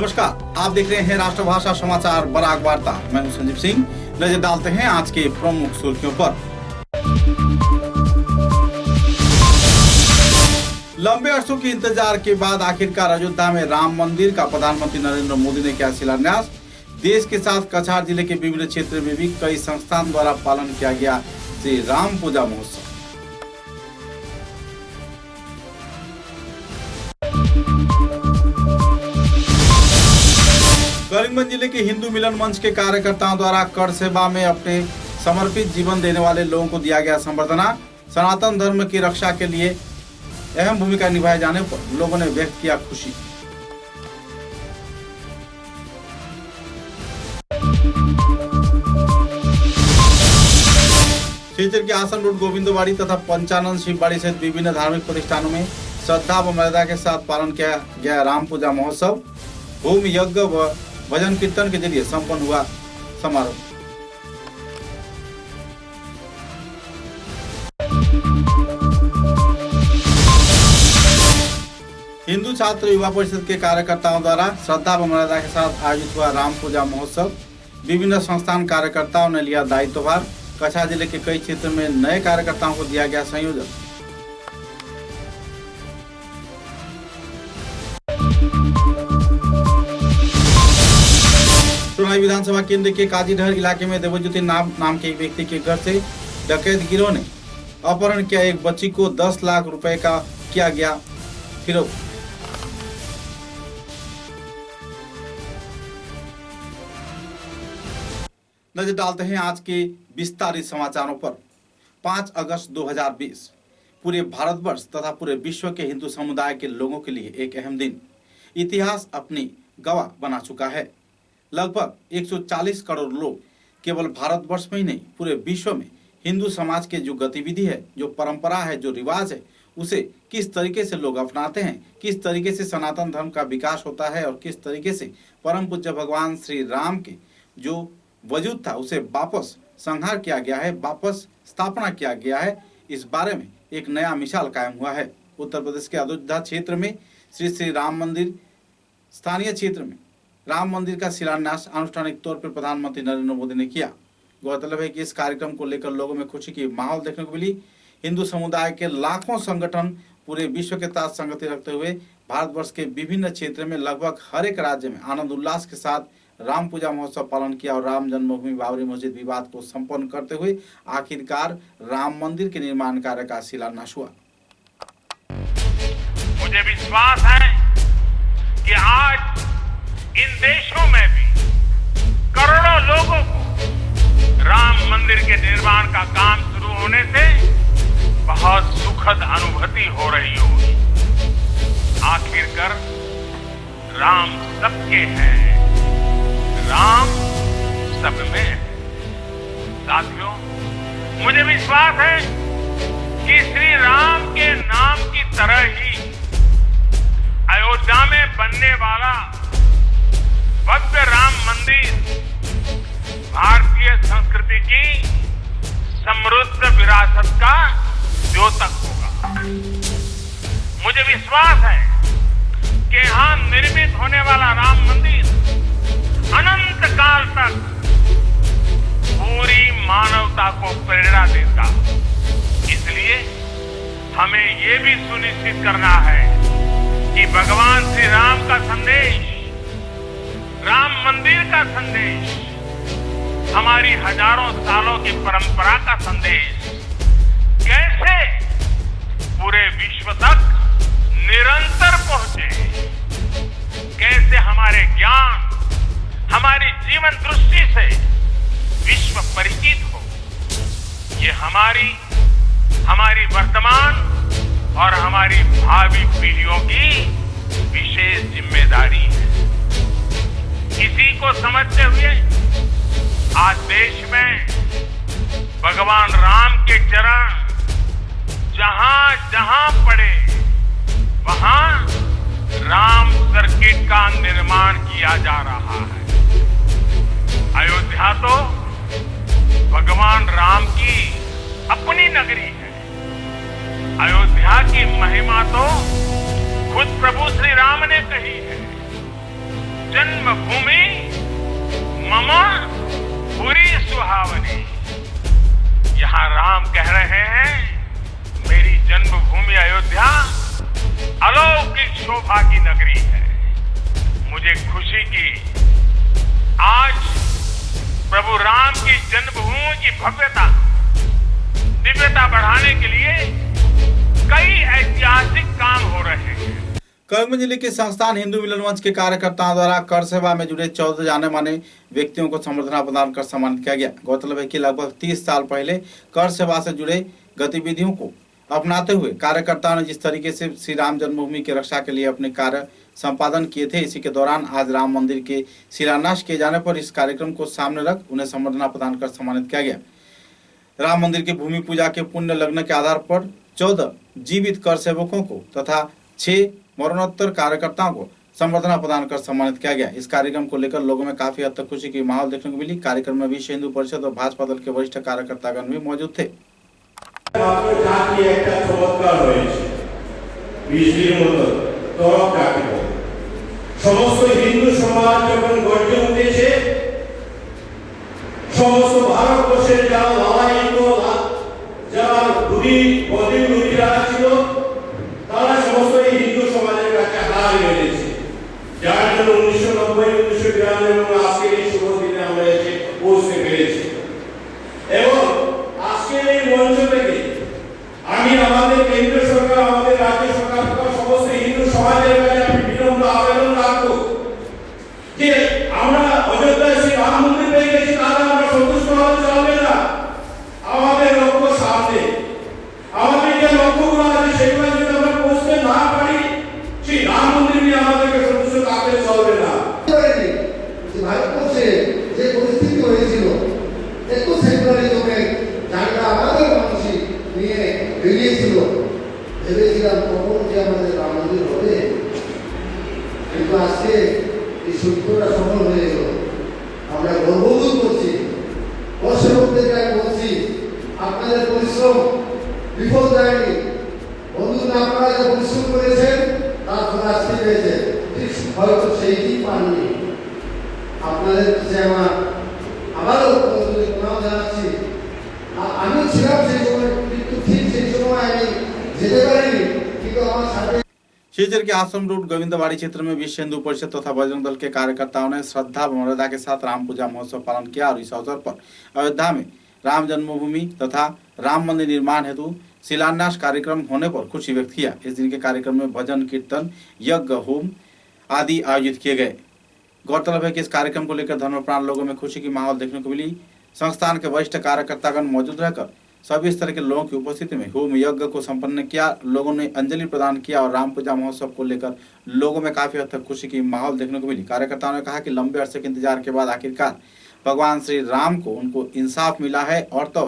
नमस्कार, आप देख रहे हैं राष्ट्रभाषा समाचार बराक वार्ता। मैं हूं संजीव सिंह। नजर डालते हैं आज के प्रमुख सुर्खियों पर। लंबे अरसों के इंतजार के बाद आखिरकार अयोध्या में राम मंदिर का प्रधानमंत्री नरेंद्र मोदी ने किया शिलान्यास। देश के साथ कछार जिले के विभिन्न क्षेत्र में भी कई संस्थान द्वारा पालन किया गया श्री राम पूजा महोत्सव। करीमगंज जिले के हिंदू मिलन मंच के कार्यकर्ताओं द्वारा कर सेवा में अपने समर्पित जीवन देने वाले लोगों को दिया गया संबर्धना। सनातन धर्म की रक्षा के लिए अहम भूमिका निभाए जाने पर लोगों ने व्यक्त किया खुशी। सिलचर के आसन रोड गोविंदवाड़ी तथा पंचानंद शिवबाड़ी सहित विभिन्न धार्मिक प्रतिष्ठानों में श्रद्धा व मर्यादा के साथ पालन किया गया राम पूजा महोत्सव। होम यज्ञ व भजन कीर्तन के जरिए संपन्न हुआ समारोह। हिंदू छात्र युवा परिषद के कार्यकर्ताओं द्वारा श्रद्धा व मर्यादा के साथ आयोजित हुआ राम पूजा महोत्सव। विभिन्न संस्थान कार्यकर्ताओं ने लिया दायित्वभार। कछार जिले के कई क्षेत्र में नए कार्यकर्ताओं को दिया गया संयोजन। सोनाई विधानसभा केंद्र के काजीडहर इलाके में देवज्योति नाम के एक व्यक्ति के घर से डकैत गिरोह ने अपहरण किया एक बच्ची को 10 लाख रुपए का किया गया फिरौती। नजर डालते हैं आज के विस्तारित समाचारों पर। 5 अगस्त 2020 पूरे भारतवर्ष तथा पूरे विश्व के हिंदू समुदाय के लोगों के लिए एक अहम दिन। इतिहास अपनी गवाह बना चुका है। लगभग 140 करोड़ लोग केवल भारतवर्ष में ही नहीं पूरे विश्व में हिंदू समाज के जो गतिविधि है, जो परंपरा है, जो रिवाज है, उसे किस तरीके से लोग अपनाते हैं, किस तरीके से सनातन धर्म का विकास होता है और किस तरीके से परम पूज्य भगवान श्री राम के जो वजूद था उसे वापस संहार किया गया है, वापस स्थापना किया गया है। इस बारे में एक नया मिसाल कायम हुआ है। उत्तर प्रदेश के अयोध्या क्षेत्र में श्री राम मंदिर स्थानीय क्षेत्र में राम मंदिर का शिलान्यास आनुष्ठानिक तौर पर प्रधानमंत्री नरेंद्र मोदी ने किया। गौरतलब है कि इस कार्यक्रम को लेकर लोगों में खुशी की माहौल देखने को मिली। हिंदू समुदाय के लाखों संगठन पूरे विश्व के साथ संगति रखते हुए भारतवर्ष के विभिन्न क्षेत्र में लगभग हर एक राज्य में आनंद उल्लास के साथ राम पूजा महोत्सव पालन किया और राम जन्मभूमि बाबरी मस्जिद विवाद को संपन्न करते हुए आखिरकार राम मंदिर के निर्माण कार्य का शिलान्यास हुआ। मुझे विश्वास है कि आज इन देशों में भी करोड़ों लोगों को राम मंदिर के निर्माण का काम शुरू होने से बहुत सुखद अनुभूति हो रही होगी। आखिरकार राम सबके हैं, राम सब में है। साथियों, मुझे विश्वास है कि श्री राम के नाम की तरह ही अयोध्या में बनने वाला भव्य राम मंदिर भारतीय संस्कृति की समृद्ध विरासत का द्योतक होगा। मुझे विश्वास है कि यहां निर्मित होने वाला राम मंदिर अनंत काल तक पूरी मानवता को प्रेरणा देगा। इसलिए हमें ये भी सुनिश्चित करना है कि भगवान श्री राम का संदेश, राम मंदिर का संदेश, हमारी हजारों सालों की परंपरा का संदेश कैसे पूरे विश्व तक निरंतर पहुंचे, कैसे हमारे ज्ञान, हमारी जीवन दृष्टि से विश्व परिचित हो। ये हमारी वर्तमान और हमारी भावी पीढ़ियों की विशेष जिम्मेदारी है। इसी को समझते हुए आज देश में भगवान राम के चरण जहां जहां पड़े वहां राम सर्किट का निर्माण किया जा रहा है। अयोध्या तो भगवान राम की अपनी नगरी है। अयोध्या की महिमा तो खुद प्रभु श्री राम ने कही है। जन्मभूमि मम पुरी सुहावनी। यहाँ राम कह रहे हैं मेरी जन्मभूमि अयोध्या अलौकिक शोभा की नगरी है। मुझे खुशी की आज प्रभु राम की जन्मभूमि की भव्यता दिव्यता बढ़ाने के लिए कई ऐतिहासिक काम हो रहे हैं। करीमगंज जिले के संस्थान हिंदू मिलन मंच के कार्यकर्ताओं द्वारा कर सेवा में जुड़े 14 जाने माने व्यक्तियों को संबर्धना प्रदान कर सम्मानित किया गया। गौरतलब है कि लगभग 30 साल पहले कर सेवा से जुड़े गतिविधियों को अपनाते हुए कार्यकर्ताओं ने जिस तरीके से श्री राम जन्मभूमि की रक्षा के लिए अपने कार्य संपादन किए थे, इसी के दौरान आज राम मंदिर के शिलान्यास किए जाने पर इस कार्यक्रम को सामने रख उन्हें संबर्धना प्रदान कर सम्मानित किया गया। राम मंदिर के भूमि पूजा के पुण्य लग्न के आधार पर 14 जीवित कर सेवकों को तथा 6 मरणोत्तर कार्यकर्ताओं को संबर्धना प्रदान कर सम्मानित किया गया। इस कार्यक्रम को लेकर लोगों में काफी हद तक खुशी की माहौल देखने को मिली। कार्यक्रम में विश्व हिंदू परिषद और भाजपा दल के वरिष्ठ कार्यकर्तागण भी मौजूद थे। समस्त हिंदू समाज যখন গড়ে উঠেছে, সমস্ত ভারতবর্ষের যারা লালায়িত যারা বধিরা ছিল তারা সমস্ত হিন্দু সমাজের কাছে হার মেনেছে। যার জন্য 1990, 1992 এবং আজকের এই শুভ দিনে আমরা এসে পৌঁছতে পেরেছি। এবং আজকের এই মঞ্চ থেকে আমি আমাদের কেন্দ্র সরকার, আমাদের রাজ্য সরকার, সমস্ত হিন্দু সমাজের কাছে আমি বিনম্র আবেদন রাখবো যে আমরা অযোধ্যায় শ্রী রাম মন্দির পেয়ে গেছি, তাহলে আমরা সন্তুষ্ট হলে চলবে না। আমাদের লক্ষ্য সামনে, আমাদের যে লক্ষ্যগুলো আছে সেগুলো যদি আমরা পৌঁছতে না পারি, শ্রী রাম মন্দির নিয়ে আমাদেরকে সন্তুষ্ট থাকলে চলবে না। ভারতবর্ষে যে পরিস্থিতি হয়েছিল 21 ফেব্রুয়ারি যখন যারা আমাদের মানুষই নিয়ে বেরিয়েছিল, ভেবেছিলাম কখন যে আমাদের রাম মন্দির হবে, কিন্তু আজকে এই সত্যটা সফল হয়ে গেল। আমরা গর্ববোধ করছি, দর্শকদেরকে আমি বলছি আপনাদের পরিশ্রম বিফল যায়নি। বন্ধুরা, আপনারা যে পরিশ্রম করেছেন তার ফল আজকে পেয়েছেন, ঠিক হয়তো সেইটি পাননি। আপনাদের কাছে আমার আবারও প্রণাম জানাচ্ছি। আমি ছিলাম সেই সময়, কিন্তু ঠিক সেই সময় আমি যেতে পারিনি, কিন্তু আমার সাথে शिवचर के आश्रम रोड गोविंदवाड़ी क्षेत्र में विश्व हिंदू परिषद तथा बजरंग दल के कार्यकर्ताओं ने श्रद्धा व मर्यादा के साथ राम पूजा महोत्सव पालन किया और इस अवसर पर अयोध्या में राम जन्मभूमि तथा राम मंदिर निर्माण हेतु शिलान्यास कार्यक्रम होने पर खुशी व्यक्त किया। इस दिन के कार्यक्रम में भजन कीर्तन, यज्ञ, होम आदि आयोजित किए गए। गौरतलब है कि इस कार्यक्रम को लेकर धर्मप्राण लोगों में खुशी की माहौल देखने को मिली। संस्थान के वरिष्ठ कार्यकर्तागण मौजूद रहकर सभी स्तर के लोगों की उपस्थिति में होम यज्ञ को संपन्न किया। लोगों ने अंजलि प्रदान किया और राम पूजा महोत्सव को लेकर लोगों में काफी हद तक खुशी की माहौल देखने को मिली। कार्यकर्ताओं ने कहा कि लंबे अरसे के इंतजार के बाद आखिरकार भगवान श्री राम को उनको इंसाफ मिला है और तो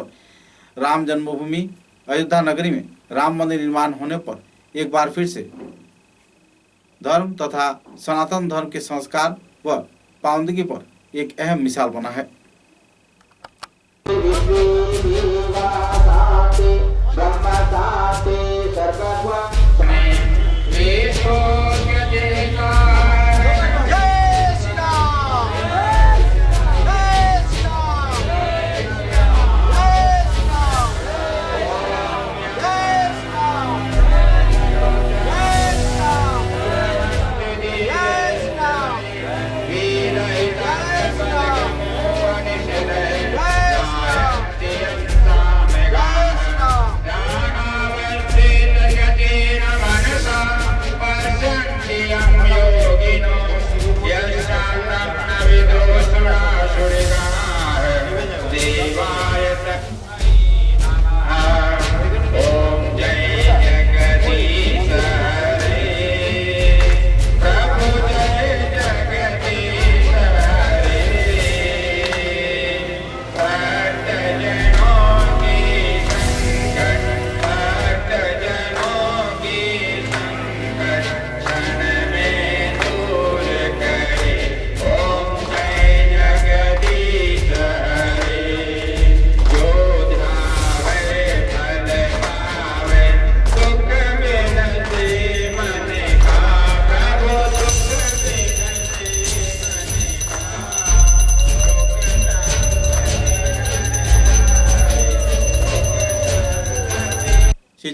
राम जन्मभूमि अयोध्या नगरी में राम मंदिर निर्माण होने पर एक बार फिर से धर्म तथा सनातन धर्म के संस्कार व पाबंदी पर एक अहम मिसाल बना है।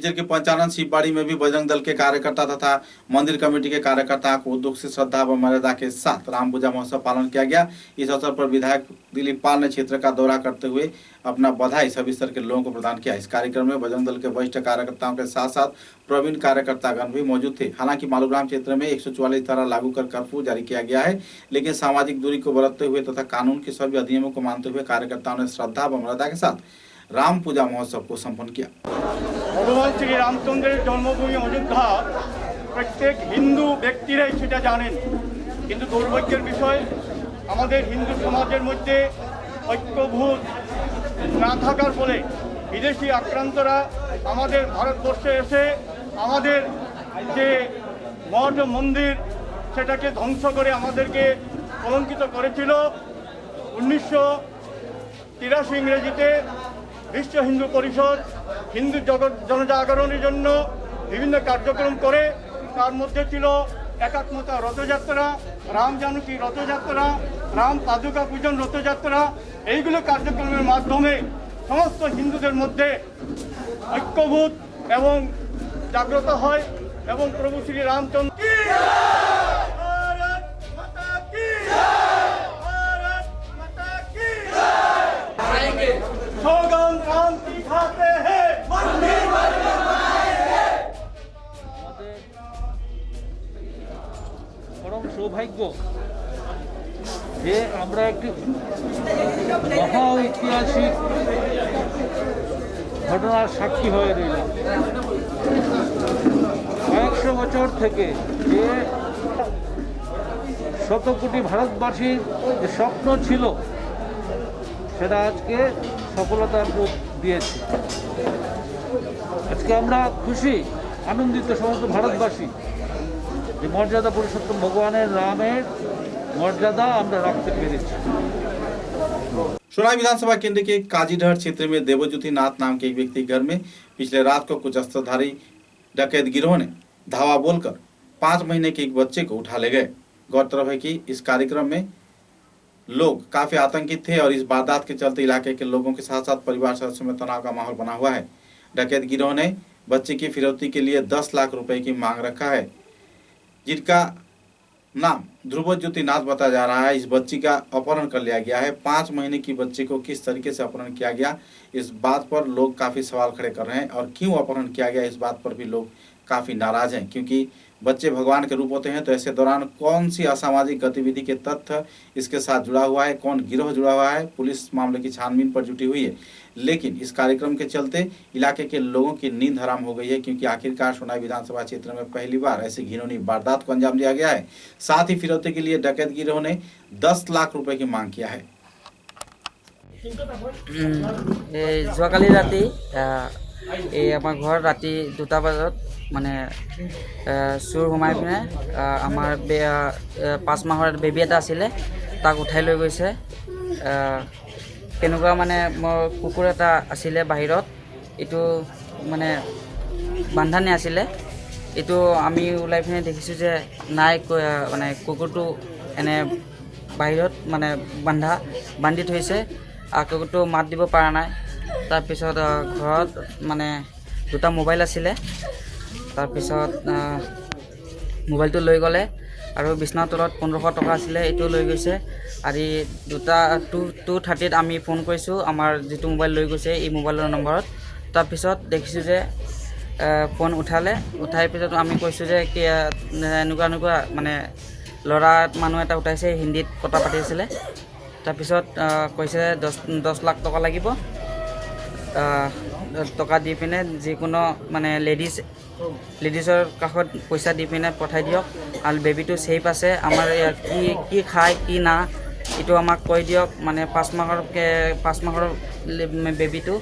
सिलचर के पंचानन शिवबाड़ी में भी बजरंग दल के कार्यकर्ता तथा मंदिर कमेटी के कार्यकर्ताओं को दुख से श्रद्धा व मर्यादा के साथ राम पूजा महोत्सव पालन किया गया। इस अवसर पर विधायक दिलीप पाल ने क्षेत्र का दौरा करते हुए अपना बधाई सभी स्तर के लोगों को प्रदान किया। इस कार्यक्रम में बजरंग दल के वरिष्ठ कार्यकर्ताओं के साथ साथ प्रवीण कार्यकर्तागण भी मौजूद थे। हालांकि मालूग्राम क्षेत्र में 144 धारा लागू कर कर्फ्यू जारी किया गया है, लेकिन सामाजिक दूरी को बरतते हुए तथा कानून के सभी अधिनियमों को मानते हुए कार्यकर्ताओं ने श्रद्धा व मर्यादा के साथ राम पूजा महोत्सव को संपन्न किया। भगवान श्री रामचंद्रेर जन्मभूमि अयोध्या प्रत्येक हिंदू व्यक्तिराई सेटा जानेन, किन्तु दुर्भाग्येर विषय आमादेर हिंदू समाजेर मध्य ऐक्यभूत ना थाकार फले विदेशी आक्रांतरा आमादेर भारतवर्षे एसे आमादेर जे मठ मंदिर सेटाके ध्वंस करे आमादेरके कलंकित करेछिलो। 1983 इंग्रेजीते विश्व हिंदू परिषद हिंदू जगत जनजागरणের জন্য বিভিন্ন কার্যক্রম করে, তার মধ্যে ছিল একাত্মতা রথযাত্রা, রাম জানকী রথযাত্রা, রাম পাদুকা পূজন রথযাত্রা। এইগুলো কার্যক্রমের মাধ্যমে সমস্ত হিন্দুদের মধ্যে ঐক্যবোধ এবং জাগ্রত হয় এবং প্রভু শ্রী রামচন্দ্র কি ভারত মাতা কি ভারত মাতা কি স্লোগান রাম দিখাতে हैं मंदिर बनवाएंगे। পরম সৌভাগ্য যে আমরা একটি মহা ঐতিহাসিক ঘটনার সাক্ষী হয়ে রইলাম। কয়েকশো বছর থেকে যে শত কোটি ভারতবাসীর যে স্বপ্ন ছিল সেটা আজকে সফলতার রূপ দিয়েছে। আজকে আমরা খুশি আনন্দিত সমস্ত ভারতবাসী যে মর্যাদা পুরুষোত্তম भगवान रामेर मर्यादा আমরা রাখতে পেরেছি। सोनाई विधानसभा केंद्र के काजीडहर क्षेत्र में देवज्योति नाथ नाम के एक व्यक्ति घर में पिछले रात को कुछ अस्त्रधारी डकैत गिरोह ने धावा बोलकर 5 महीने के एक बच्चे को उठा ले गए। गौरतलब है कि इस कार्यक्रम में लोग काफी आतंकित थे और इस वारदात के चलते इलाके के लोगों के साथ साथ परिवार सदस्यों में तनाव का माहौल बना हुआ है। डकैत गिरोह ने बच्चे की फिरौती के लिए 10 लाख रुपए की मांग रखा है, जिनका नाम ध्रुवज्योति नाथ बताया जा रहा है। इस बच्ची का अपहरण कर लिया गया है। 5 महीने की बच्ची को किस तरीके से अपहरण किया गया, इस बात पर लोग काफी सवाल खड़े कर रहे हैं और क्यों अपहरण किया गया इस बात पर भी लोग काफी नाराज हैं, क्योंकि बच्चे भगवान के रूप होते हैं। तो ऐसे दौरान कौन सी असामाजिक गतिविधि के तथ्य इसके साथ जुड़ा हुआ है, कौन गिरोह जुड़ा हुआ है, पुलिस मामले की छानबीन पर जुटी हुई है। लेकिन इस कार्यक्रम के चलते इलाके के लोगों की नींद हराम हो गई है, क्योंकि आखिरकार सोनाई विधानसभा क्षेत्र में पहली बार ऐसी घिनौनी वारदात को अंजाम दिया गया है। साथ ही फिरौती के लिए डकैत गिरोह ने 10 लाख रुपए की मांग किया है। যোৱাকালি ৰাতি এই আমাৰ ঘৰত ৰাতি 2টা বজাত মানে চোৰ সোমাই পিনে আমাৰ 5 মাহৰ বেবী এটা আছিলে তাক উঠাই লৈ গৈছে। কেনেকুৱা মানে মোৰ কুকুৰ এটা আছিলে বাহিৰত, এইটো মানে বান্ধানে আছিলে, এইটো আমি ওলাই পিনে দেখিছোঁ যে নাই মানে কুকুৰটো এনে বাহিৰত মানে বান্ধি থৈছে। কুকুৰটো মাত দিব পৰা নাই। তাৰপিছত ঘৰত মানে 2টা মোবাইল আছিলে, তাৰপিছত মোবাইলটো লৈ গ'লে আৰু বিছনাৰ তলত 1500 টকা আছিলে, এইটো লৈ গৈছে। আৰু 230ত আমি ফোন কৰিছোঁ আমাৰ যিটো মোবাইল লৈ গৈছে এই মোবাইলৰ নম্বৰত। তাৰপিছত দেখিছোঁ যে ফোন উঠাই পিছত আমি কৈছোঁ যে কি এনেকুৱা মানে ল'ৰা মানুহ এটা উঠাইছে, হিন্দীত কথা পাতি আছিলে। তাৰপিছত কৈছে 10 লাখ টকা লাগিব, টকা দি পিনে যিকোনো মানে লেডিজৰ কাষত পইচা দি পিনে পঠাই দিয়ক, আৰু বেবীটো ছেফ আছে, আমাৰ কি খায় কি না এইটো আমাক কৈ দিয়ক। মানে 5 মাহৰ বেবীটো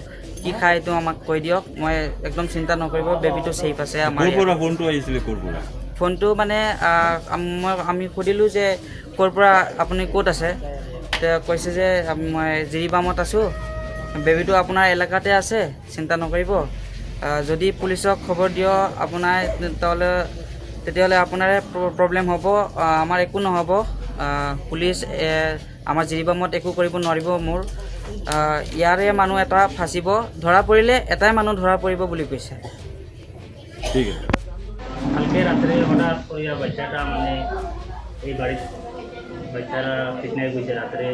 কি খায় এইটো আমাক কৈ দিয়ক, মই একদম চিন্তা নকৰিব, বেবীটো ছেফ আছে। আমাৰ ফোনটো আহিছিলে ক'ৰ পৰা? ফোনটো মানে আমি সুধিলোঁ যে ক'ৰ পৰা আপুনি ক'ত আছে, কৈছে যে মই জিৰিবামত আছোঁ, বেবীটো আপোনাৰ এলেকাতে আছে, চিন্তা নকৰিব, যদি পুলিচক খবৰ দিয় আপোনাৰ তেতিয়াহ'লে আপোনাৰ প্ৰব্লেম হ'ব, আমাৰ একো নহ'ব, পুলিচ আমাৰ জিৰিবামত একো কৰিব নোৱাৰিব মোৰ, ইয়াৰে মানুহ এটা ফাঁচিব, ধৰা পৰিলে এটাই মানুহ ধৰা পৰিব বুলি কৈছে। ঠিক আছে। কালকে রাত্রে হঠাৎ করিয়া বাচ্চাটা মানে এই বাড়ির বাচ্চারা পিকনিক গেছে রাত্রে,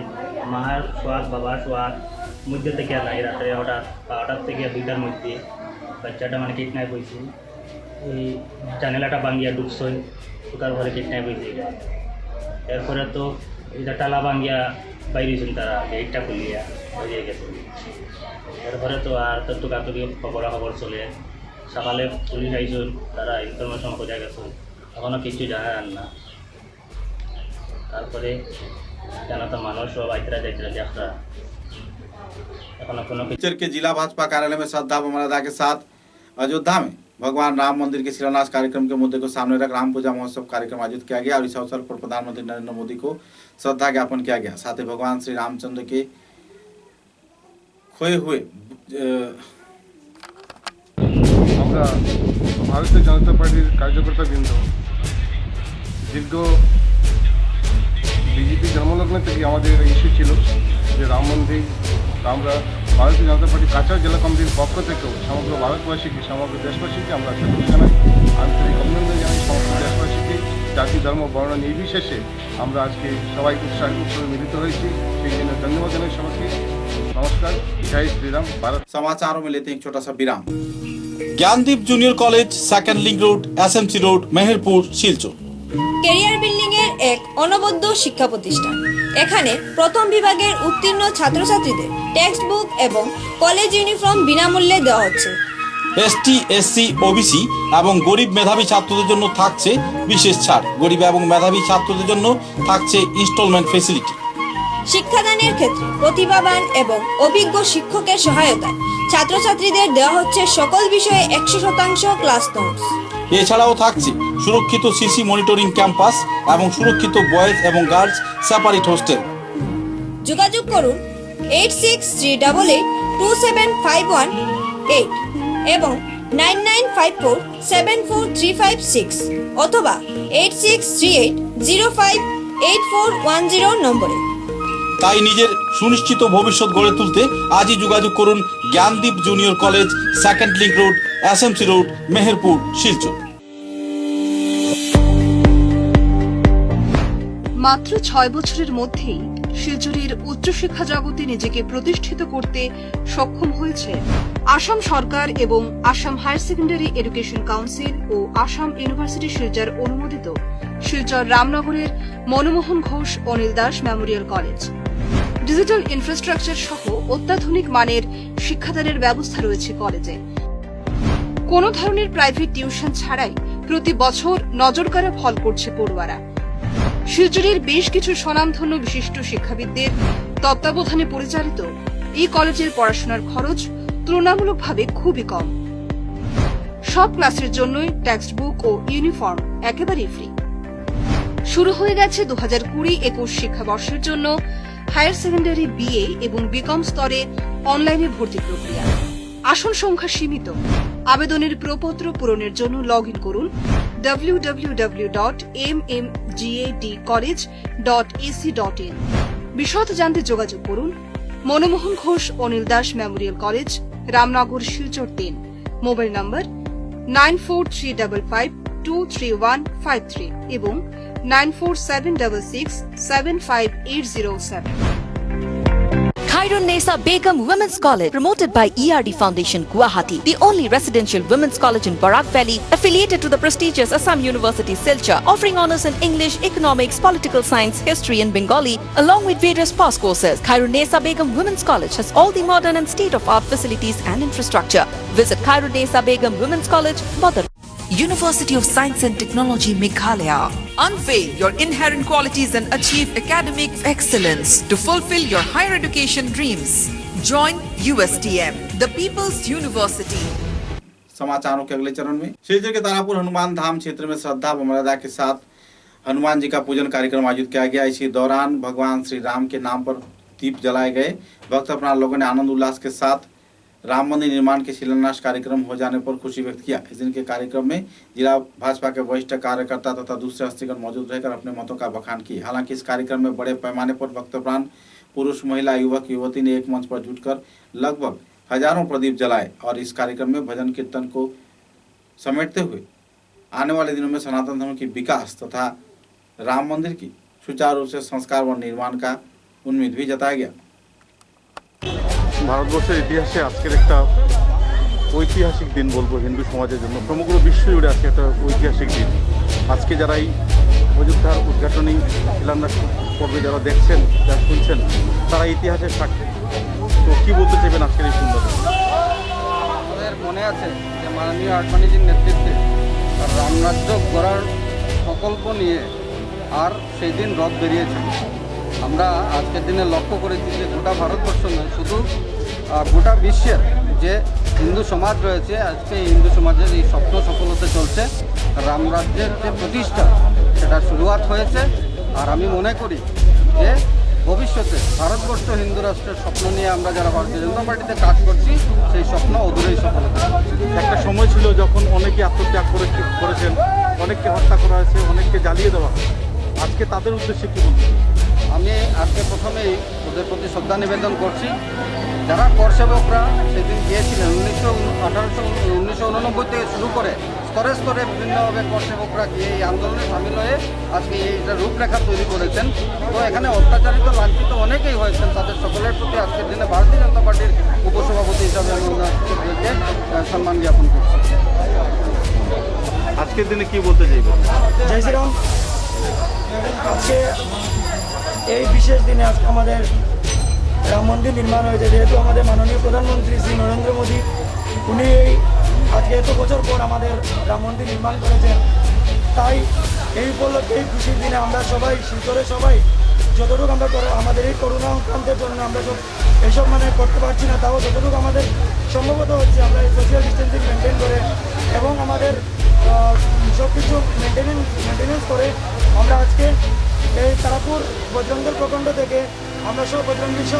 মার সোয়াদ বাবার সোয়াদ মধ্যে থেকে নাই রাত্রে হঠাৎ 12টার থেকে 2টার মধ্যে বাচ্চাটা মানে কিডন্যাপ হয়েছে। এই জানালাটা ভাঙ্গিয়া ঢুকছে, ঢুকার পরে কিডন্যাপ হয়েছে। এরপরে তো এটা টালা ভাঙ্গিয়া বাইরেছেন, তারা গেটটা খুলিয়া বেরিয়ে গেছে। এরপরে তো আর তো টুকাটুকি খবর চলে। সকালে পুলিশ আইসুন, তারা ইনফরমেশন খোঁজা গেছে, এখনও কিছু জানান না। তারপরে কেন তো মানুষ সব আইতরা যাইতরা দেখা एखोनो कोनो पिक्चर के जिला भाजपा कार्यालय में श्रद्धा मर्यादा के साथ अयोध्या में भगवान राम मंदिर के शिलान्यास कार्यक्रम के मुद्दे को सामने रख राम पूजा महोत्सव कार्यक्रम आयोजित किया गया और इस अवसर पर प्रधानमंत्री नरेंद्र मोदी को श्रद्धा ज्ञापन किया गया। साथ ही भगवान श्री रामचंद्र के खोए हुए আমরা ভারতীয় জনতা পার্টির কার্যকর্তাবৃন্দ দীর্ঘ বিজেপি জন্মলগ্ন থেকে আমাদের ইস্যু ছিল যে রাম মন্দির, আমরা ভারতীয় জনতা পার্টি কাছাড় জেলা কমিটির পক্ষ থেকেও সমগ্র ভারতবাসীকে, সমগ্র দেশবাসীকে আমরা স্বাগত জানাই, আন্তরিক অভিনন্দন জানাই সমগ্র দেশবাসীকে। জাতি ধর্ম বর্ণ নির্বিশেষে আমরা আজকে সবাই উৎসবে মিলিত হয়েছি, সেই জন্য ধন্যবাদ জানাই সবাইকে। নমস্কার, জয় শ্রীরাম। भारत समाचारों में लेते हैं एक छोटा सा विराम। Gyandeep junior college, second link road, SMC road, Meharpur, Silchar. Career building এর এক অনবদ্য শিক্ষা প্রতিষ্ঠান। এখানে প্রথম বিভাগের উত্তীর্ণ ছাত্রছাত্রীদের টেক্সট বুক এবং কলেজ ইউনিফর্ম বিনামূল্যে দেওয়া হচ্ছে। এসটি, এসসি, ওবিসি এবং গরিব মেধাবী ছাত্রদের জন্য থাকছে বিশেষ ছাড়। গরিব এবং মেধাবী ছাত্রদের জন্য থাকছে ইনস্টলমেন্ট ফ্যাসিলিটি। শিক্ষাদানের ক্ষেত্রে প্রতিভাবান এবং অভিজ্ঞ শিক্ষকের সহায়তায় ছাত্রছাত্রীদের দেওয়া হচ্ছে সকল বিষয়ে 100% ক্লাস নোটস। এছাড়াও থাকছে সুরক্ষিত সিসি মনিটরিং ক্যাম্পাস এবং সুরক্ষিত বয়েজ এবং গার্লস সেপারেট হোস্টেল। যোগাযোগ করুন 86382751 এবং 9954743556 অথবা 8638058410 নম্বরে। তাই নিজের সুনিশ্চিত ভবিষ্যৎ গড়ে তুলতে আজই যোগাযোগ করুন Gyandeep junior college, second link road, SMC road, Meherpur, Silchar. মাত্র 6 বছরের মধ্যেই শিলচরের উচ্চশিক্ষা জগতে নিজেকে প্রতিষ্ঠিত করতে সক্ষম হয়েছে আসাম সরকার এবং Assam higher secondary education council ও আসাম ইউনিভার্সিটি শিলচর অনুমোদিত শিলচর রামনগরের Manmohan Ghosh Anil Das memorial college. Digital infrastructure সহ অত্যাধুনিক মানের শিক্ষাদানের ব্যবস্থা রয়েছে কলেজে। কোনো ধরনের প্রাইভেট টিউশন ছাড়াই প্রতি বছর নজরকাড়া ফল করছে পড়ুয়ারা। শিলচরের বেশ কিছু স্বনামধন্য বিশিষ্ট শিক্ষাবিদদের তত্ত্বাবধানে পরিচালিত এই কলেজের পড়াশোনার খরচ তুলনামূলকভাবে খুবই কম। সব ক্লাসের জন্যই টেক্সট বুক ও ইউনিফর্ম একেবারেই ফ্রি। শুরু হয়ে গেছে 2020-21 শিক্ষাবর্ষের জন্য হায়ার সেকেন্ডারি বিএ এবং বিকম স্তরে অনলাইনে ভর্তি প্রক্রিয়া। আসন সংখ্যা সীমিত। আবেদনের প্রপত্র পূরণের জন্য লগ ইন করুন www.mmgadcollege.ac.in। বিশদ জানতে যোগাযোগ করুন Manmohan Ghosh Anil Das memorial college, Ramnagar, Silchar 3। Mobile নম্বর 9435523153 এবং 9476675807। Khairun Nesa Begum Women's College, promoted by ERD Foundation, Guwahati, the only residential women's college in Barak Valley, affiliated to the prestigious Assam University, Silchar, offering honors in English, economics, political science, history and Bengali, along with various past courses. Khairun Nesa Begum Women's College has all the modern and state-of-art facilities and infrastructure. Visit Khairun Nesa Begum Women's College, Badar. University of Science and Technology, Meghalaya. Unveil your inherent qualities and achieve academic excellence to fulfill your higher education dreams. Join USTM, the People's University. समाचारों के अगले चरण में शिलचर के तारापुर हनुमान धाम क्षेत्र में श्रद्धा व मर्यादा के साथ हनुमान जी का पूजन कार्यक्रम आयोजित किया गया। इसी दौरान भगवान श्री राम के नाम पर दीप जलाए गए। भक्त अपना लोगों ने आनंद उल्लास के साथ राम मंदिर निर्माण के शिलान्यास कार्यक्रम हो जाने पर खुशी व्यक्त किया। इस दिन के कार्यक्रम में जिला भाजपा के वरिष्ठ कार्यकर्ता तथा दूसरे हस्तीगण मौजूद रहकर अपने मतों का बखान किए। हालांकि इस कार्यक्रम में बड़े पैमाने पर भक्तप्राण पुरुष, महिला, युवक, युवती ने एक मंच पर जुटकर लगभग हजारों प्रदीप जलाए और इस कार्यक्रम में भजन कीर्तन को समेटते हुए आने वाले दिनों में सनातन धर्म की विकास तथा राम मंदिर की सुचारू रूप से संस्कार व निर्माण का उम्मीद भी जताया गया। ভারতবর্ষের ইতিহাসে আজকের একটা ঐতিহাসিক দিন বলবো হিন্দু সমাজের জন্য। সমগ্র বিশ্ব জুড়ে আজকে একটা ঐতিহাসিক দিন। আজকে যারা এই অযোধ্যার উদ্ঘাটনী শিলান্যাস পর্বে যারা দেখছেন, যারা শুনছেন, তারা ইতিহাসের সাক্ষী। তো কি বলতে চাইবেন আজকের এই সুন্দর? আমাদের মনে আছে যে মাননীয় আডবাণীজির নেতৃত্বে রামরাজ্য গড়ার প্রকল্প নিয়ে আর সেই দিন রথ বেরিয়েছিল। আমরা আজকের দিনে লক্ষ্য করেছি যে গোটা ভারতবর্ষ নয়, শুধু গোটা বিশ্বের যে হিন্দু সমাজ রয়েছে, আজকে এই হিন্দু সমাজের এই স্বপ্ন সফল হতে চলছে। রামরাজ্যের যে প্রতিষ্ঠা সেটা শুরুয়াত হয়েছে। আর আমি মনে করি যে ভবিষ্যতে ভারতবর্ষ হিন্দু রাষ্ট্রের স্বপ্ন নিয়ে আমরা যারা ভারতীয় জনতা পার্টিতে কাজ করছি, সেই স্বপ্ন অদূরেই সফল হতে চলেছে। একটা সময় ছিল যখন অনেকে আত্মত্যাগ করেছেন, অনেককে হত্যা করা হয়েছে, অনেককে জ্বালিয়ে দেওয়া হয়। আজকে তাদের উদ্দেশ্যে কি বলছি? আমি আজকে প্রথমেই ওদের প্রতি শ্রদ্ধা নিবেদন করছি। যারা করসেবকরা সেদিন গিয়েছিলেন 1989 থেকে শুরু করে স্তরে স্তরে বিভিন্নভাবে করসেবকরা গিয়ে এই আন্দোলনে সামিল হয়ে আজকে এইটা রূপরেখা তৈরি করেছেন। তো এখানে অত্যাচারিত লাঞ্ছিত অনেকেই হয়েছেন, তাদের সকলের প্রতি আজকের দিনে ভারতীয় জনতা পার্টির উপসভাপতি হিসাবে আমি ওনাদেরকে সম্মান জ্ঞাপন করছি। আজকের দিনে কি বলতে চাইবেন? জয় শ্রীরাম। আজকে এই বিশেষ দিনে আজকে আমাদের রাম মন্দির নির্মাণ হয়েছে। যেহেতু আমাদের মাননীয় প্রধানমন্ত্রী শ্রী নরেন্দ্র মোদী উনি আজকে এত বছর পর আমাদের রাম মন্দির নির্মাণ করেছেন, তাই এই উপলক্ষে এই খুশির দিনে আমরা সবাই শিলচরে সবাই যতটুকু আমরা আমাদের এই করোনা সংক্রান্তের জন্য আমরা সব এসব করতে পারছি না, তাও যতটুকু আমাদের সম্ভবত হচ্ছে আমরা এই সোশ্যাল ডিস্টেন্সিং মেনটেন করে এবং আমাদের সব কিছু মেনটেনেন্স করে আমরা আজকে এই তারাপুর বজরঙ্গের প্রখণ্ড থেকে আমরা সব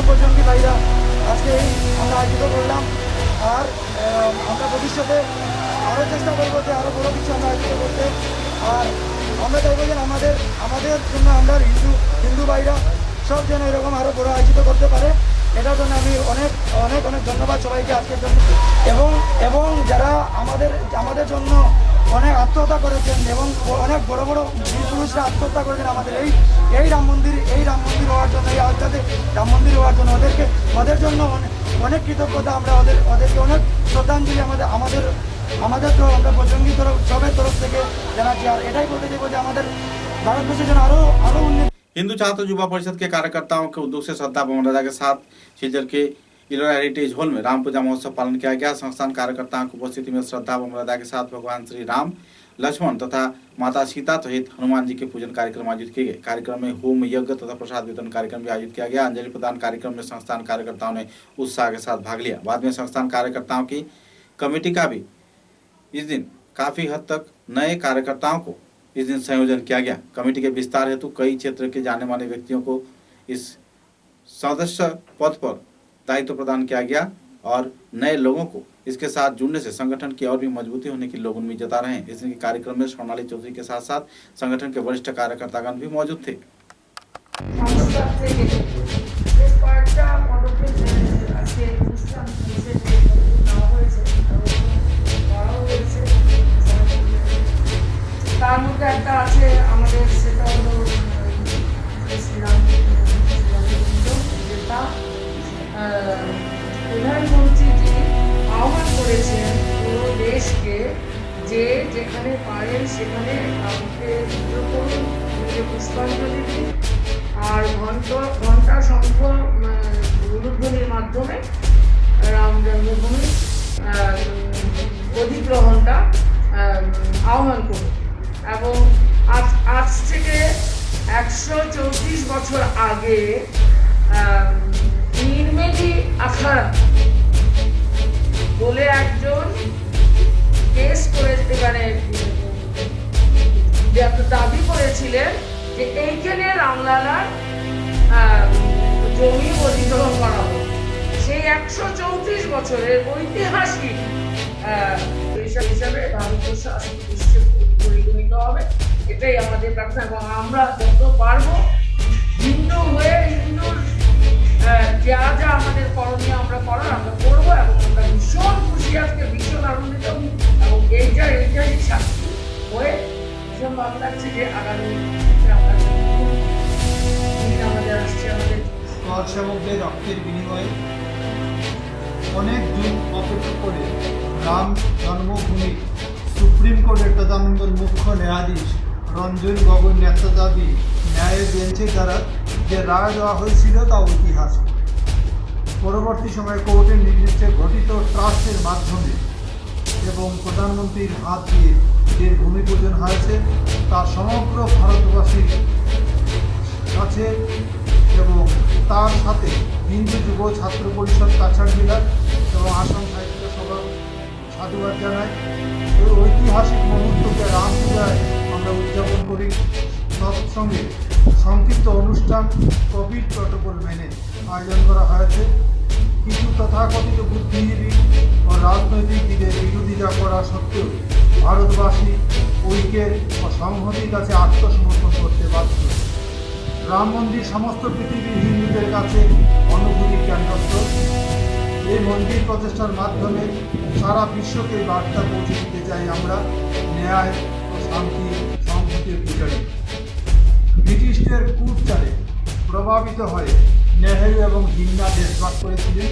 বজরঙ্গী ভাইরা আজকে আমরা আয়োজিত করলাম। আর আমরা ভবিষ্যতে আরও চেষ্টা করবো যে আরও বড়ো কিছু আমরা আয়োজিত করতে। আর আমরা চাইবো যে আমাদের জন্য আমরা হিন্দু ভাইরা সব যেন এরকম আরও বড়ো আয়োজিত করতে পারে। এটার জন্য আমি অনেক অনেক অনেক ধন্যবাদ সবাইকে আজকের জন্য। এবং যারা আমাদের জন্য অনেক আত্মহত্যা করেছেন এবং অনেক বড় বড় বীর পুরুষরা আত্মহত্যা করেছেন আমাদের এই রাম মন্দির হওয়ার জন্য, এই আয়োজনে রাম মন্দির হওয়ার জন্য ওদের জন্য অনেক কৃতজ্ঞতা। আমরা ওদেরকে অনেক শ্রদ্ধাঞ্জলি আমাদের তো আমরা বজরঙ্গী সবের তরফ থেকে জানাচ্ছি। আর এটাই বলতে চাইবো যে আমাদের ভারতবর্ষের জন্য আরো উন্নতি। हिंदू छात्र युवा परिषद के कार्यकर्ताओं के उद्योग से श्रद्धा मर्यादा के साथ शिलचर के इलोरा हेरिटेज हॉल में राम पूजा महोत्सव पालन किया गया। संस्थान कार्यकर्ताओं की उपस्थिति में श्रद्धा व मर्यादा के साथ भगवान श्री राम, लक्ष्मण तथा माता सीता सहित हनुमान जी के पूजन कार्यक्रम आयोजित किए गए। कार्यक्रम में होम यज्ञ तथा प्रसाद वितरण कार्यक्रम भी आयोजित किया गया। अंजलि प्रदान कार्यक्रम में संस्थान कार्यकर्ताओं ने उत्साह के साथ भाग लिया। बाद में संस्थान कार्यकर्ताओं की कमेटी का भी इस दिन काफी हद तक नए कार्यकर्ताओं को इस दिन संयोजन किया गया। कमेटी के विस्तार हेतु कई क्षेत्र के जाने माने व्यक्तियों को इस सदस्य पद पर दायित्व प्रदान किया गया और नए लोगों को इसके साथ जुड़ने से संगठन की और भी मजबूती होने की लोग उम्मीद जता रहे हैं। इस दिन के कार्यक्रम में स्वर्णाली चौधरी के साथ साथ संगठन के वरिष्ठ कार्यकर्तागण भी मौजूद थे। তার মধ্যে একটা আছে আমাদের, সেটা হলো শ্রীরাম যেটা প্রধানমন্ত্রীজি আহ্বান করেছেন পুরো দেশকে যে যেখানে পারেন সেখানে রামকে পুজো করুন, পুষ্পাঞ্জলি দিন আর ঘণ্টা শঙ্খ উলুধ্বনির মাধ্যমে রাম জন্মভূমি অধিগ্রহণটা আহ্বান করুন। এবং আজ থেকে 134 বছর আগে নির্মেলি আখাড়া বলে একজন কেস করে দাবি করেছিলেন যে এইখানে রামলালার জমি অধিগ্রহণ করা হবে। সেই 134 বছরের ঐতিহাসিক হিসাবে ভারতবর্ষ আসলে বিশ্বে পরিগণিত হবে, এটাই আমাদের প্রার্থনা। এবং আমরা যত পারবো হিন্দু হয়ে হিন্দুর যা যা আমাদের করণীয় আমরা করবো এবং আমরা ভীষণ খুশি, আজকে ভীষণ আনন্দিত। এবং এইটা রক্তের বিনিময়ে অনেক যুগ অপেক্ষা করে রাম জন্মভূমি সুপ্রিম কোর্টের তদানীন্তন মুখ্য ন্যায়াধীশ রঞ্জন গগৈ নেতৃত্বাধীন ন্যায়ের বেঞ্চের দ্বারা যে রায় দেওয়া হয়েছিল তা ঐতিহাসিক। পরবর্তী সময়ে কোর্টের নির্দেশে গঠিত ট্রাস্টের মাধ্যমে এবং প্রধানমন্ত্রীর হাত দিয়ে যে ভূমি পূজন হয়েছে তা সমগ্র ভারতবাসীর কাছে এবং তার সাথে হিন্দু যুব ছাত্র পরিষদ কাছাড় জেলা এবং আসাম সাহিত্য সভা সাধুবাদ জানায়। এই ঐতিহাসিক মুহূর্তকে রামপূজায় আমরা উদযাপন করি। তৎসঙ্গে সংক্ষিপ্ত অনুষ্ঠান কোভিড প্রটোকল মেনে আয়োজন করা হয়েছে। কিছু তথাকথিত বুদ্ধিজীবী ও রাজনৈতিকদের বিরোধিতা করা সত্ত্বেও ভারতবাসী ঐক্যের ও সংহতির কাছে আত্মসমর্পণ করতে বাধ্য। রাম মন্দির সমস্ত পৃথিবীর হিন্দুদের কাছে অনুভূতির কেন্দ্রস্থল। এই মন্দির প্রতিষ্ঠার মাধ্যমে সারা বিশ্বকে বার্তা পৌঁছে দিতে চাই আমরা ন্যায় ও শান্তি সংহতির পূজারী। ব্রিটিশদের কূটচালে প্রভাবিত হয়ে নেহেরু এবং জিন্না দেশভাগ করেছিলেন।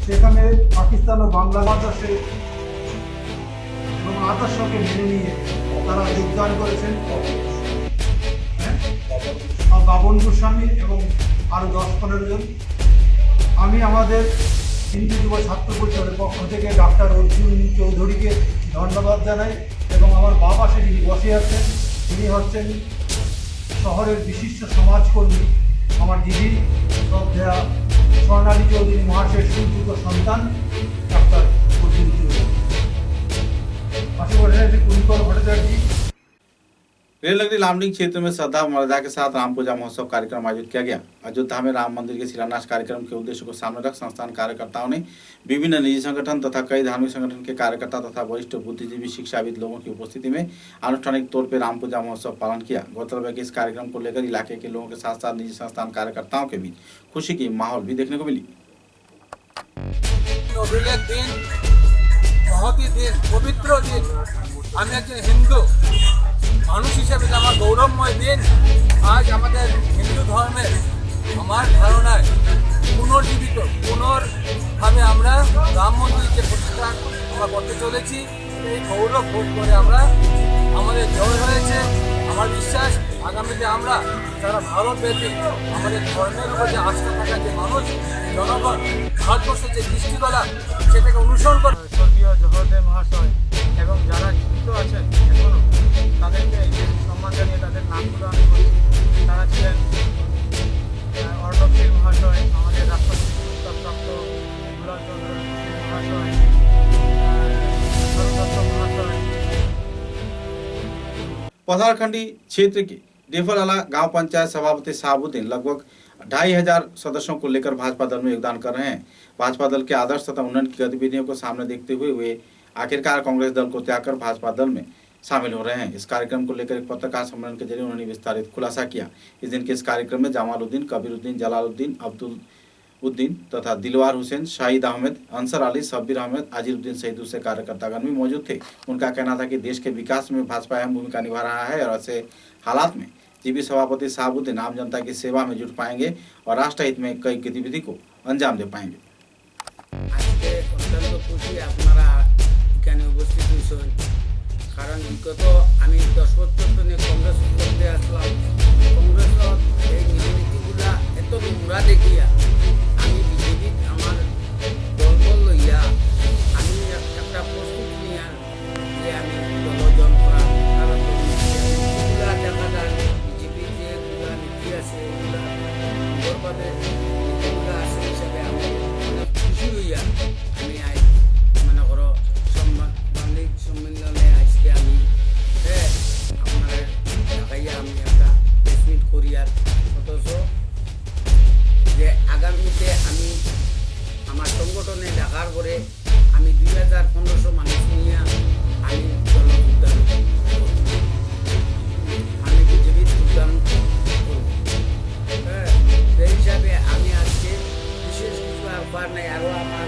সেখানে পাকিস্তান ও বাংলাদেশে এবং আদর্শকে মেনে নিয়ে তারা যোগদান করেছেন। বাবন গোস্বামী এবং আরও 10-15 জন। আমি আমাদের হিন্দু যুব ছাত্র পরিষদের পক্ষ থেকে ডাক্তার অর্জুন চৌধুরীকে ধন্যবাদ জানাই এবং আমার বাবা যিনি বসে আছেন তিনি হচ্ছেন শহরের বিশিষ্ট সমাজকর্মী আমার দিদি শ্রদ্ধেয়া স্বর্ণালী চৌধুরী মহাশয়ের সুযোগ্য সন্তান ডাক্তার অর্জুন চৌধুরী। পাশে বসে আছে কুণিকর ভট্টাচার্য। रेलनगरी लामडिंग क्षेत्र में श्रद्धा मर्यादा के साथ राम पूजा महोत्सव कार्यक्रम आयोजित किया गया। अयोध्या में राम मंदिर के शिलान्यास कार्यक्रम के उद्देश्य को सामने रख संस्थान कार्यकर्ताओं ने विभिन्न निजी संगठन तथा कई धार्मिक संगठन के कार्यकर्ता तथा वरिष्ठ बुद्धिजीवी शिक्षाविद लोगों की उपस्थिति में अनुष्ठानिक तौर पर राम पूजा महोत्सव पालन किया। गौरतलब है कि इस कार्यक्रम को लेकर इलाके के लोगों के साथ साथ निजी संस्थान कार्यकर्ताओं के बीच खुशी की माहौल भी देखने को मिली। बहुत ही दिन पवित्र दिन আমি একজন হিন্দু মানুষ হিসেবে আমার গৌরবময় দিন। আজ আমাদের হিন্দু ধর্মের আমার ধারণায় পুনর্ভাবে আমরা রাম মন্দিরকে প্রতিষ্ঠা আমরা করতে চলেছি। এই গৌরব বোধ করে আমরা আমাদের জয় হয়েছে। আমার বিশ্বাস আগামীতে আমরা যারা ভারতব্যাপী আমাদের ধর্মের উপর যে আস্থা থাকা যে মানুষ জনগণ ভারতবর্ষের যে দৃষ্টিকলা সেটাকে অনুসরণ করে স্বর্গীয় জওহরলাল মহাশয় এবং যারা জীবিত আছেন এখনও তাদেরকে সম্মান জানিয়ে তাদের নামগুলো আমি বলছি। তারা ছিলেন অর্ণবশীল মহাশয়, আমাদের রাষ্ট্রপতি পুরস্কারপ্রাপ্ত দুলালচন্দ্র মহাশয়, মহাশয়। पथारखंडी क्षेत्र के डेफलअला गांव पंचायत सभापति साहबुद्दीन लगभग 2500 सदस्यों को लेकर भाजपा दल में योगदान कर रहे हैं। भाजपा दल के आदर्श तथा उन्नयन की गतिविधियों को सामने देखते हुए वे आखिरकार कांग्रेस दल को त्याग कर भाजपा दल में शामिल हो रहे हैं। इस कार्यक्रम को लेकर एक पत्रकार सम्मेलन के जरिए उन्होंने विस्तारित खुलासा किया। इस दिन के इस कार्यक्रम में जमालुद्दीन, कबीरुद्दीन, जलालुद्दीन, अब्दुल तथा दिलवार हुसैन, शाहिद अहमद, अंसर अली, शब्बीर अहमद, अजीरुद्दीन सहित दूसरे कार्यकर्तागण भी मौजूद थे। उनका कहना था कि देश के विकास में भाजपा अहम भूमिका निभा रहा है और ऐसे हालात में जीबी सभापति साहबुद्दीन आम जनता की सेवा में जुट पाएंगे और राष्ट्रहित में कई गतिविधि को अंजाम दे पाएंगे। আজকে অত্যন্ত খুশি আপনারা এখানে উপস্থিত হয়েছেন, কারণ বিগত আমি 10 বছর ধরে কংগ্রেস করতে আসলাম। কংগ্রেসের এই নীতিগুলা এত নোংরা দেখিয়া আমি বিজেপি আমার দলবল লইয়া আমি একটা প্রস্তুত নিয়ে যে আমি দলজন করা কারণ নীতিগুলা দেখা যায় বিজেপির যেগুলা নীতি আছে এগুলা সুন্দরভাবে নীতিগুলা আছে হিসাবে আমি অনেক খুশি হইয়া আমি আজ মনে করো সাংবাদিক সম্মেলনে আজকে আমি আপনার দেখাইয়া আমি একটা প্রেসমিট করি। আর অথচ যে আগামীতে আমি আমার সংগঠনে দেখার পরে আমি 2500 মানুষ নিয়ে আমি দল যোগদান করব, আমি বিজেপির যোগদান করব। সেই হিসাবে আমি আজকে বিশেষ কিছু আহ্বান নেই, আরও আমার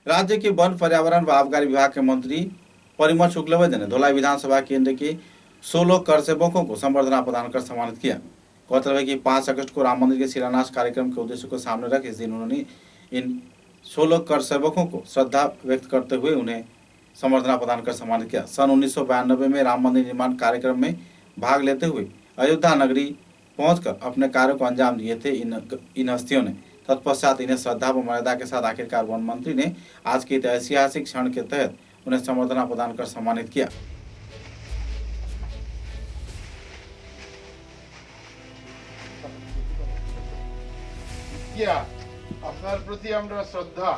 राज्य के वन, पर्यावरण व आबकारी विभाग के मंत्री परिमल शुक्लवैद्य ने धोलाई विधानसभा केंद्र के 16 कर सेवकों को संबर्धना प्रदान कर सम्मानित किया। गौरतलब है कि 5 अगस्त को राम मंदिर के शिलान्यास कार्यक्रम के उद्देश्य को सामने रख इस दिन उन्होंने इन 16 कर सेवकों को श्रद्धा व्यक्त करते हुए उन्हें संबर्धना प्रदान कर सम्मानित किया। सन 1992 में राम मंदिर निर्माण कार्यक्रम में भाग लेते हुए अयोध्या नगरी पहुंचकर अपने कार्यों को अंजाम दिए थे इन हस्तियों ने। तत्पश्चात इन्हें श्रद्धा व मर्यादा के साथ आखिरकार वन मंत्री ने आज के ऐतिहासिक क्षण के तहत उन्हें संबर्धना प्रदान कर सम्मानित किया। আপনার প্রতি আমরা শ্রদ্ধা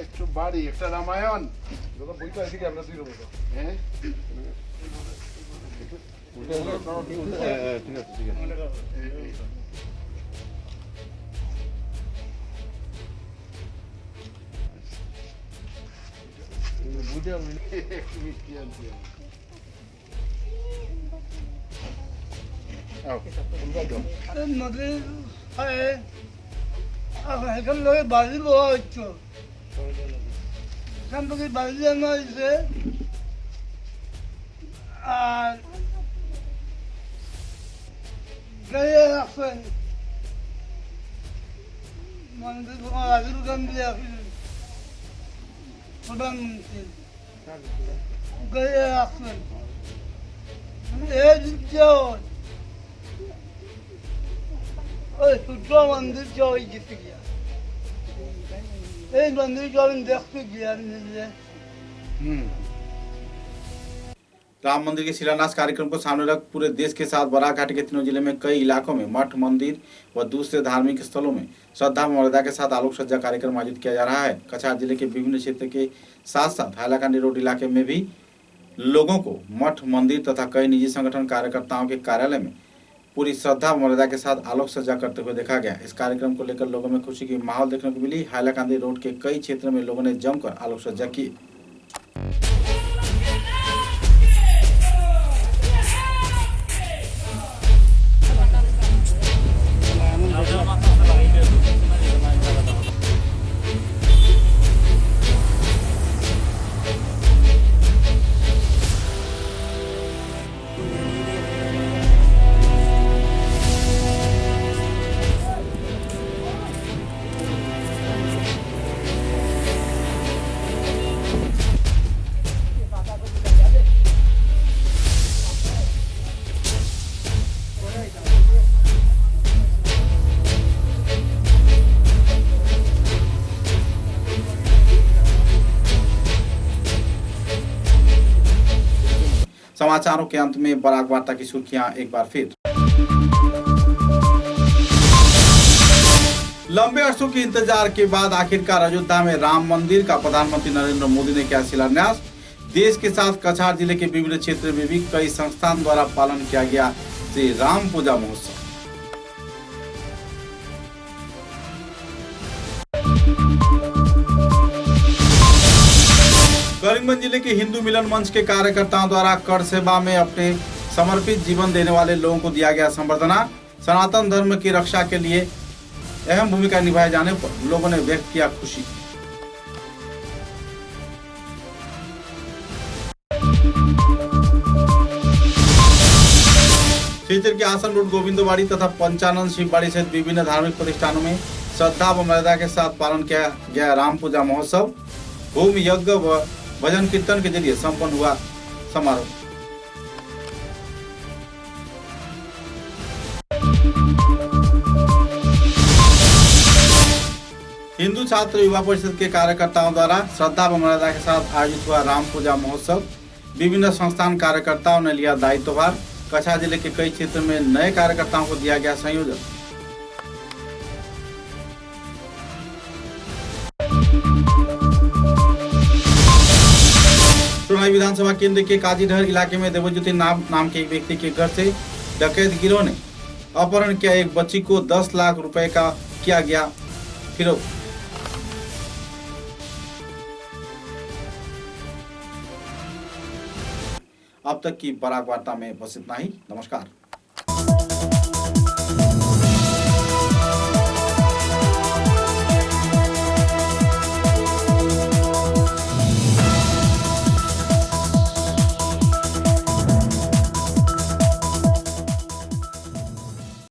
একটু বাড়ি একটা রামায়ণ বইটা এদিকে আমরা তুই রবো হ্যাঁ ঠিক আছে ঠিক আছে এখান থেকে বাড়ি লোয়া হচ্ছে এখান থেকে বাড়ি আনা হয়েছে আর গাড়ি আসেন মন্দির রাজীব গান্ধী আসেন প্রধানমন্ত্রী গাড়ি আসেন এই দিকটা ওই সূর্য মন্দির যাওয়াই গেছে গিয়া এই मंदिर जो हम देखते गया राम मंदिर के शिलान्यास कार्यक्रम को सामने रख पूरे देश के साथ बराक घाटी के तीनों जिले में कई इलाकों में मठ मंदिर व दूसरे धार्मिक स्थलों में श्रद्धा मर्यादा के साथ आलोक सज्जा कार्यक्रम आयोजित किया जा रहा है। कछार जिले के विभिन्न क्षेत्र के साथ साथ हाइलाकांडी रोड इलाके में भी लोगों को मठ मंदिर तथा कई निजी संगठन कार्यकर्ताओं के कार्यालय में पूरी श्रद्धा मर्यादा के साथ आलोक सज्जा करते हुए देखा गया। इस कार्यक्रम को लेकर लोगों में खुशी की माहौल देखने को मिली। हाइलाकांदी रोड के कई क्षेत्रों में लोगों ने जमकर आलोक सज्जा की। समाचारों के अंत में बराक वार्ता की सुर्खियां एक बार फिर। लंबे अरसों के इंतजार के बाद आखिरकार अयोध्या में राम मंदिर का प्रधानमंत्री नरेंद्र मोदी ने किया शिलान्यास। देश के साथ कछार जिले के विभिन्न क्षेत्र में भी कई संस्थान द्वारा पालन किया गया श्री राम पूजा महोत्सव। करीमगंज जिले के हिंदू मिलन मंच के कार्यकर्ताओं द्वारा कर सेवा में अपने समर्पित जीवन देने वाले लोगों को दिया गया संबर्धना। सनातन धर्म की रक्षा के लिए अहम भूमिका निभाए जाने पर लोगों ने व्यक्त किया खुशी। सिलचर के आसन रोड गोविंदवाड़ी तथा पंचानंद शिवबाड़ी सहित विभिन्न धार्मिक प्रतिष्ठानों में श्रद्धा व मर्यादा के साथ पालन किया गया राम पूजा महोत्सव। होम यज्ञ व भजन कीर्तन के जरिए संपन्न हुआ समारोह। हिंदू छात्र युवा परिषद के कार्यकर्ताओं द्वारा श्रद्धा व मर्यादा के साथ आयोजित हुआ राम पूजा महोत्सव। विभिन्न संस्थान कार्यकर्ताओं ने लिया दायित्वभार। कछार जिले के कई क्षेत्र में नए कार्यकर्ताओं को दिया गया संयोजन। सोनाई विधानसभा केंद्र के काजीडहर इलाके में देवज्योति नाम के एक व्यक्ति के घर से डकैत गिरोह ने अपहरण किया एक बच्ची को 10 लाख रुपए का किया गया फिरौती। अब तक की बराक वार्ता में बस इतना ही। नमस्कार।